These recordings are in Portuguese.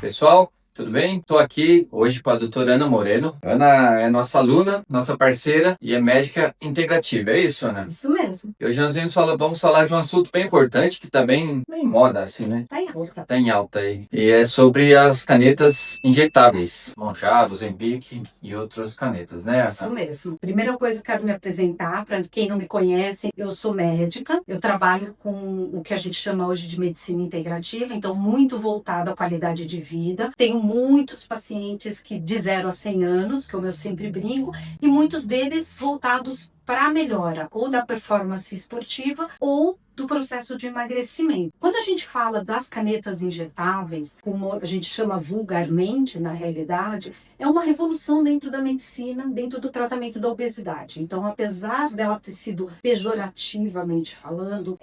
Pessoal, tudo bem? Estou aqui hoje com a doutora Ana Moreno. Ana é nossa aluna, nossa parceira e é médica integrativa. É isso, Ana? Isso mesmo. E hoje nós vamos falar de um assunto bem importante que tá bem moda, assim, né? Tá em alta. Tá em alta aí. E é sobre as canetas injetáveis. Monjaro, Zempic e outras canetas, né, Ana? Isso mesmo. Primeira coisa, eu quero me apresentar. Para quem não me conhece, eu sou médica. Eu trabalho com o que a gente chama hoje de medicina integrativa, então muito voltado à qualidade de vida. Tenho muitos pacientes que de 0 a 100 anos, como eu sempre brinco, e muitos deles voltados para a melhora ou da performance esportiva ou do processo de emagrecimento. Quando a gente fala das canetas injetáveis, como a gente chama vulgarmente na realidade, é uma revolução dentro da medicina, dentro do tratamento da obesidade. Então, apesar dela ter sido pejorativamente falando,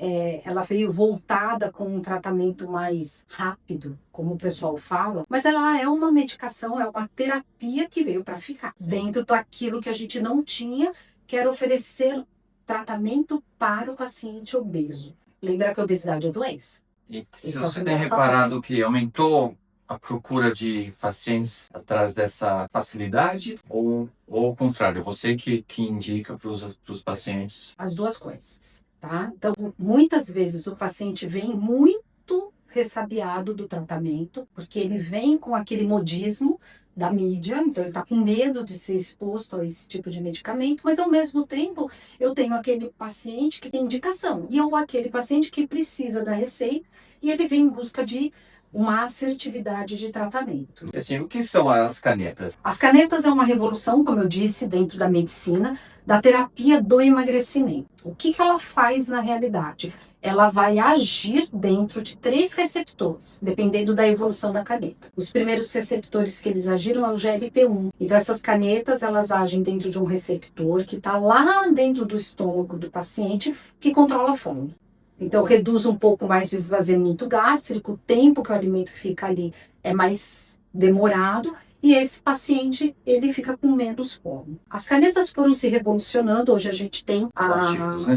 ela veio voltada com um tratamento mais rápido, como o pessoal fala, mas ela é uma medicação, é uma terapia que veio para ficar dentro daquilo que a gente não tinha, que era oferecer tratamento para o paciente obeso. Lembra que a obesidade é doença? E se Esse é o você tem primeiro reparado que aumentou a procura de pacientes atrás dessa facilidade ou ao contrário, você que indica para os pacientes? As duas coisas, tá? Então, muitas vezes o paciente vem muito ressabiado do tratamento, porque ele vem com aquele modismo da mídia, então ele está com medo de ser exposto a esse tipo de medicamento, mas ao mesmo tempo eu tenho aquele paciente que tem indicação, e ou aquele paciente que precisa da receita, e ele vem em busca de uma assertividade de tratamento. Assim, o que são as canetas? As canetas é uma revolução, como eu disse, dentro da medicina, da terapia do emagrecimento. O que ela faz na realidade? Ela vai agir dentro de 3 receptores, dependendo da evolução da caneta. Os primeiros receptores que eles agiram é o GLP-1. Então, essas canetas, elas agem dentro de um receptor que está lá dentro do estômago do paciente, que controla a fome. Então, reduz um pouco mais o esvaziamento gástrico, o tempo que o alimento fica ali é mais demorado, e esse paciente, ele fica com menos fome. As canetas foram se revolucionando, hoje a gente tem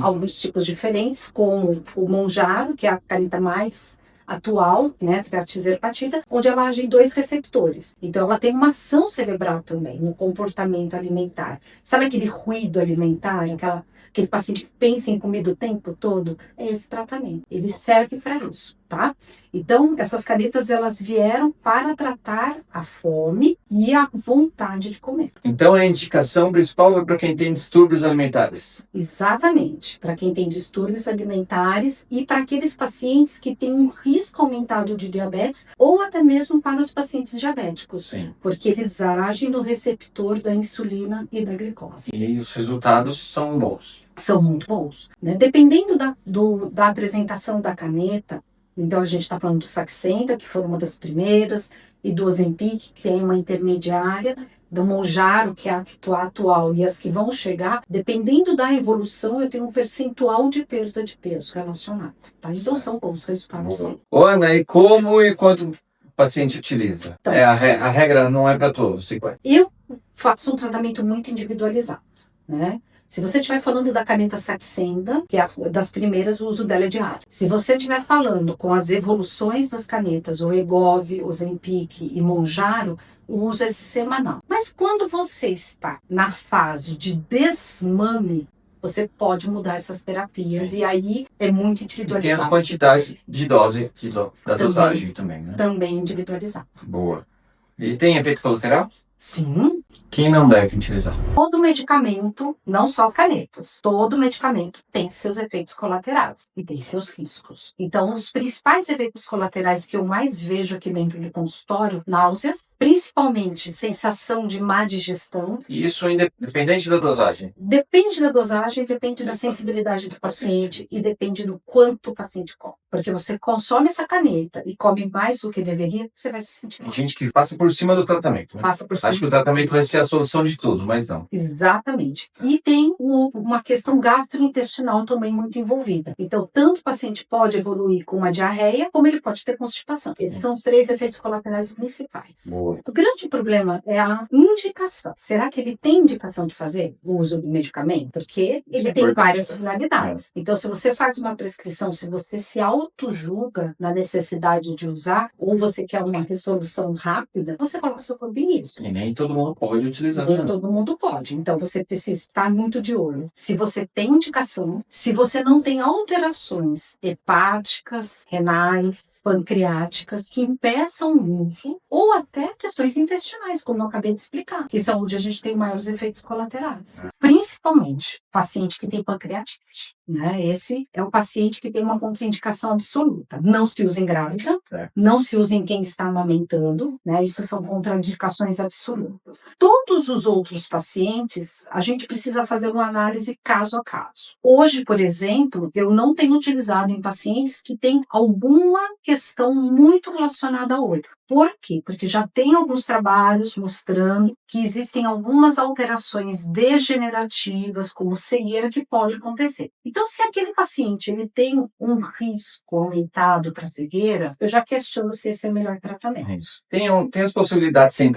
alguns tipos diferentes, como o Monjaro, que é a caneta mais atual, né, que é a tirzepatida, onde ela age em 2 receptores. Então, ela tem uma ação cerebral também, no comportamento alimentar. Sabe aquele ruído alimentar, aquele paciente que pensa em comida o tempo todo? É esse tratamento. Ele serve para isso, tá? Então, essas canetas, elas vieram para tratar a fome e a vontade de comer. Então, a indicação principal é para quem tem distúrbios alimentares. Exatamente, para quem tem distúrbios alimentares e para aqueles pacientes que têm um risco aumentado de diabetes ou até mesmo para os pacientes diabéticos, Sim. porque eles agem no receptor da insulina e da glicose. E os resultados são bons. São muito bons, né? Dependendo da apresentação da caneta, então a gente está falando do Saxenda, que foi uma das primeiras, e do Ozempic, que é uma intermediária, do Mounjaro, que é a atual, e as que vão chegar, dependendo da evolução, eu tenho um percentual de perda de peso relacionado, tá? Então são bons resultados, sim. Ô, Ana, e como e quanto o paciente utiliza? Então, A regra não é para todos, igual. Eu faço um tratamento muito individualizado, né? Se você estiver falando da caneta Saxenda, que é das primeiras, o uso dela é diário. Se você estiver falando com as evoluções das canetas, o Egov, o Ozempic e Mounjaro, o uso é semanal. Mas quando você está na fase de desmame, você pode mudar essas terapias e aí é muito E tem individualizado. as quantidades de dose, da dosagem também, né? Também individualizado. Boa. E tem efeito colateral? Sim. Quem não deve utilizar? Todo medicamento, não só as canetas, todo medicamento tem seus efeitos colaterais e tem seus riscos. Então, os principais efeitos colaterais que eu mais vejo aqui dentro do consultório, náuseas, principalmente sensação de má digestão. E isso independente da dosagem? Depende da dosagem, depende da sensibilidade do paciente e depende do quanto o paciente come. Porque você consome essa caneta e come mais do que deveria, você vai se sentir mal. Tem gente que passa por cima do tratamento, né? Passa por cima. Acho que o tratamento vai ser a solução de tudo, mas não. Exatamente. E tem uma questão gastrointestinal também muito envolvida. Então, tanto o paciente pode evoluir com uma diarreia, como ele pode ter constipação. Esses são os 3 efeitos colaterais principais. Boa. O grande problema é a indicação. Será que ele tem indicação de fazer o uso do medicamento? Porque ele tem várias finalidades. Então, se você faz uma prescrição, se você se auto-julga na necessidade de usar, ou você quer uma resolução rápida, você coloca seu corpo em risco. E nem todo mundo pode utilizar. Nem todo mundo pode. Então, você precisa estar muito de olho. Se você tem indicação, se você não tem alterações hepáticas, renais, pancreáticas, que impeçam o uso, ou até questões intestinais, como eu acabei de explicar, que são onde a gente tem maiores efeitos colaterais. Principalmente paciente que tem pancreatite. Né? Esse é o paciente que tem uma contraindicação absoluta. Não se usa em grávida, não se usa em quem está amamentando, né? Isso são contraindicações absolutas. Todos os outros pacientes, a gente precisa fazer uma análise caso a caso. Hoje, por exemplo, eu não tenho utilizado em pacientes que têm alguma questão muito relacionada ao olho. Por quê? Porque já tem alguns trabalhos mostrando que existem algumas alterações degenerativas, como cegueira, que pode acontecer. Então, se aquele paciente ele tem um risco aumentado para cegueira, eu já questiono se esse é o melhor tratamento. É isso. Tem as possibilidades sem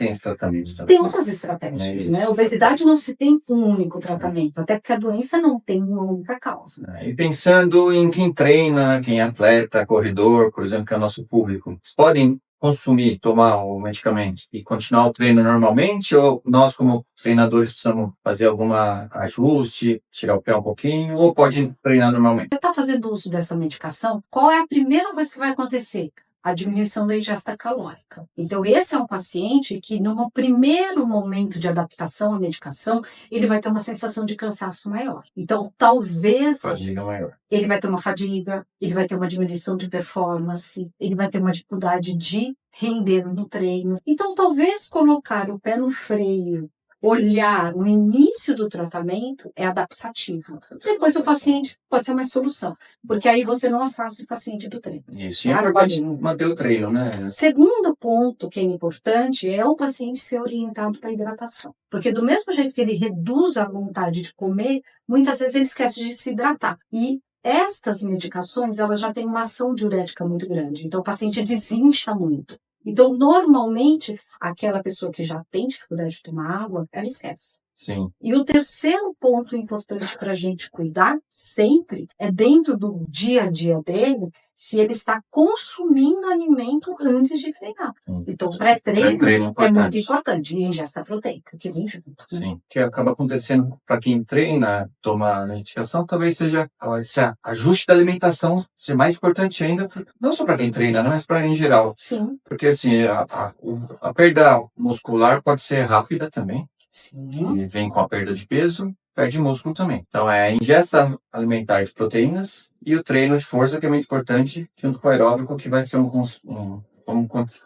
esse tratamento também. Tem outras estratégias, né? Obesidade não se tem um único tratamento, até porque a doença não tem uma única causa. E pensando em quem treina, quem é atleta, corredor, por exemplo, que é o nosso público, eles podem consumir, tomar o medicamento e continuar o treino normalmente, ou nós como treinadores precisamos fazer algum ajuste, tirar o pé um pouquinho, ou pode treinar normalmente? Você está fazendo uso dessa medicação, qual é a primeira coisa que vai acontecer? A diminuição da ingesta calórica. Então, esse é um paciente que, num primeiro momento de adaptação à medicação, ele vai ter uma sensação de cansaço maior. Então, talvez Fadiga maior. Ele vai ter uma fadiga, ele vai ter uma diminuição de performance, ele vai ter uma dificuldade de render no treino. Então, talvez colocar o pé no freio, olhar o início do tratamento é adaptativo. Depois o paciente pode ser uma solução, porque aí você não afasta o paciente do treino. Isso, e é importante manter o treino, né? Segundo ponto que é importante é o paciente ser orientado para a hidratação. Porque do mesmo jeito que ele reduz a vontade de comer, muitas vezes ele esquece de se hidratar. E estas medicações, elas já têm uma ação diurética muito grande. Então, o paciente desincha muito. Então, normalmente, aquela pessoa que já tem dificuldade de tomar água, ela esquece. Sim. E o terceiro ponto importante para a gente cuidar, sempre, é dentro do dia a dia dele, se ele está consumindo alimento antes de treinar. Sim. Então, pré-treino é muito importante. E a ingesta proteica, que vem junto. Né? Sim. O que acaba acontecendo para quem treina, toma medicação, talvez seja esse ajuste da alimentação ser mais importante ainda, não só para quem treina, né, mas para em geral. Sim. Porque assim, a perda muscular pode ser rápida também. Sim. E vem com a perda de peso, perde músculo também. Então é a ingesta alimentar de proteínas e o treino de força, que é muito importante, junto com o aeróbico, que vai ser vamos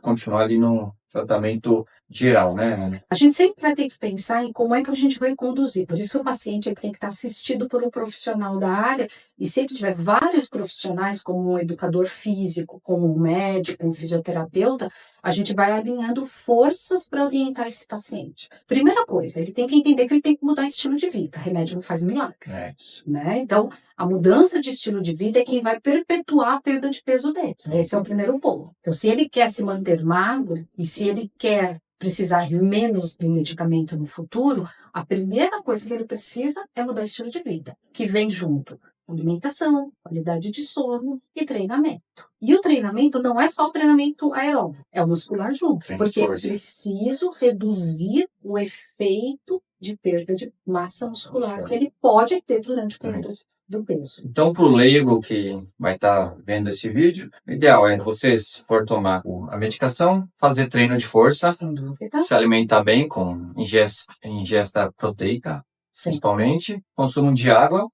continuar ali no tratamento geral, né? A gente sempre vai ter que pensar em como é que a gente vai conduzir. Por isso que o paciente ele tem que estar assistido por um profissional da área. E se ele tiver vários profissionais, como um educador físico, como um médico, um fisioterapeuta, a gente vai alinhando forças para orientar esse paciente. Primeira coisa, ele tem que entender que ele tem que mudar estilo de vida. Remédio não faz milagre. É. Né? Então, a mudança de estilo de vida é quem vai perpetuar a perda de peso dele. Esse é o primeiro ponto. Então, se ele quer se manter magro e se ele quer precisar menos de medicamento no futuro, a primeira coisa que ele precisa é mudar o estilo de vida, que vem junto alimentação, qualidade de sono e treinamento. E o treinamento não é só o treinamento aeróbico, é o muscular junto, porque eu preciso reduzir o efeito de perda de massa muscular que ele pode ter durante o período do peso. Então, para o leigo que vai estar vendo esse vídeo, o ideal é você, se for tomar a medicação, fazer treino de força, sem dúvida, se alimentar bem com ingesta proteica, principalmente, consumo de água,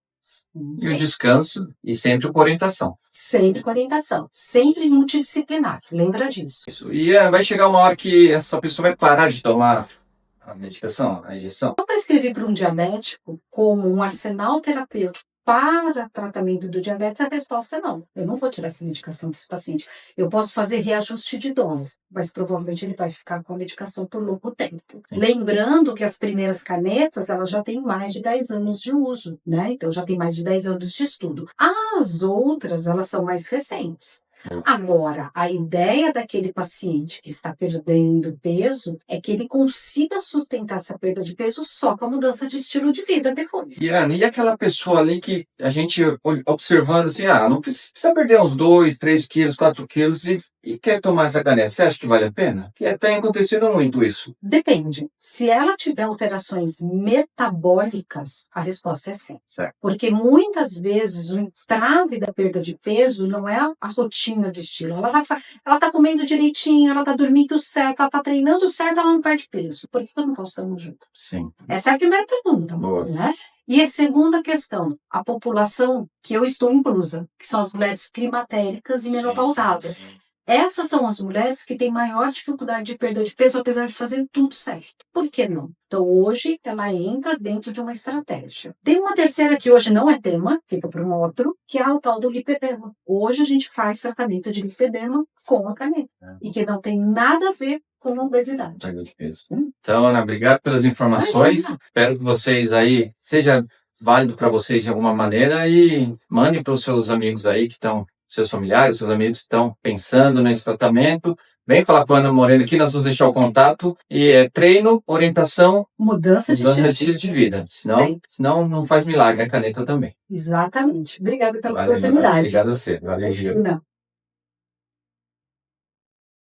e o descanso, e sempre com orientação. Sempre com orientação. Sempre multidisciplinar. Lembra disso. Isso. E vai chegar uma hora que essa pessoa vai parar de tomar a medicação, a injeção. Eu prescrevi para um diabético como um arsenal terapêutico para tratamento do diabetes, a resposta é não. Eu não vou tirar essa medicação desse paciente. Eu posso fazer reajuste de dose, mas provavelmente ele vai ficar com a medicação por longo tempo. Sim. Lembrando que as primeiras canetas, elas já têm mais de 10 anos de uso, né? Então já tem mais de 10 anos de estudo. As outras, elas são mais recentes. Agora, a ideia daquele paciente que está perdendo peso é que ele consiga sustentar essa perda de peso só com a mudança de estilo de vida depois. E, Ana, e aquela pessoa ali que a gente observando assim, não precisa perder uns 2, 3 quilos, 4 quilos e quer tomar essa caneta. Você acha que vale a pena? Que tem acontecido muito isso. Depende. Se ela tiver alterações metabólicas, a resposta é sim. Certo. Porque muitas vezes o entrave da perda de peso não é a rotina de estilo. Ela tá comendo direitinho, ela tá dormindo certo, ela tá treinando certo, ela não perde peso. Por que eu não posso estar junto? Sim. Essa é a primeira pergunta, Boa. né? E a segunda questão, a população que eu estou inclusa, que são as mulheres climatéricas e menopausadas. Essas são as mulheres que têm maior dificuldade de perder de peso, apesar de fazer tudo certo. Por que não? Então, hoje, ela entra dentro de uma estratégia. Tem uma terceira que hoje não é tema, fica para um outro, que é o tal do lipedema. Hoje, a gente faz tratamento de lipedema com a caneta. E que não tem nada a ver com a obesidade. Perda de peso. Então, Ana, obrigado pelas informações. Espero que vocês aí, seja válido para vocês de alguma maneira e mandem para os seus amigos aí que estão, seus familiares, seus amigos que estão pensando nesse tratamento. Vem falar com a Ana Moreno aqui, nós vamos deixar o contato. E é treino, orientação, mudança de estilo de vida. Senão não faz milagre a caneta também. Exatamente. Obrigada pela Valeu, oportunidade. obrigado a você. Valeu, Gil. Não.